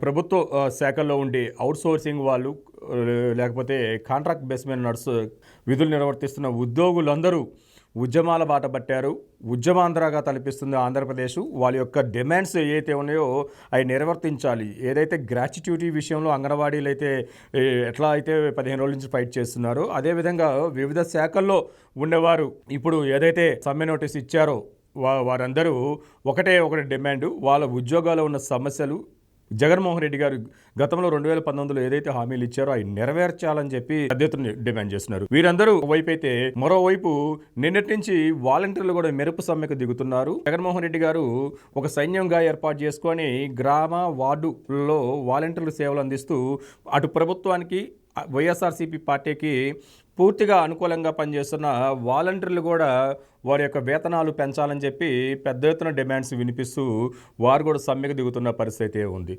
ప్రభుత్వ శాఖల్లో ఉండే అవుట్‌సోర్సింగ్ వాళ్ళు లేకపోతే కాంట్రాక్ట్ బేస్ మీద విధులు నిర్వర్తిస్తున్న ఉద్యోగులందరూ ఉద్యమాల బాట పట్టారు. ఉద్యమాంధ్రగా తలపిస్తుంది ఆంధ్రప్రదేశ్. వాళ్ళ యొక్క డిమాండ్స్ ఏవైతే ఉన్నాయో అవి నిర్వర్తించాలి. ఏదైతే గ్రాట్యుటీ విషయంలో అంగన్వాడీలైతే ఎట్లా అయితే 15 రోజుల నుంచి ఫైట్ చేస్తున్నారో అదేవిధంగా వివిధ శాఖల్లో ఉండేవారు ఇప్పుడు ఏదైతే సమ్మె నోటీస్ ఇచ్చారో వారందరూ ఒకటే ఒకటి డిమాండ్. వాళ్ళ ఉద్యోగాల్లో ఉన్న సమస్యలు జగన్మోహన్ రెడ్డి గారు గతంలో 2019లో ఏదైతే హామీలు ఇచ్చారో అవి నెరవేర్చాలని చెప్పి పెద్ద ఎత్తున డిమాండ్ చేస్తున్నారు. వీరందరూ వైపు అయితే మరోవైపు నిన్నటి నుంచి వాలంటీర్లు కూడా మెరుపు సమ్మెకు దిగుతున్నారు. జగన్మోహన్ రెడ్డి గారు ఒక సైన్యంగా ఏర్పాటు చేసుకొని గ్రామ వార్డుల్లో వాలంటీర్లు సేవలు అందిస్తూ అటు ప్రభుత్వానికి వైఎస్ఆర్సీపీ పార్టీకి పూర్తిగా అనుకూలంగా పనిచేస్తున్న వాలంటీర్లు కూడా వారి యొక్క వేతనాలు పెంచాలని చెప్పి పెద్ద ఎత్తున డిమాండ్స్ వినిపిస్తూ వారు కూడా సమ్మెకు దిగుతున్న పరిస్థితి ఉంది.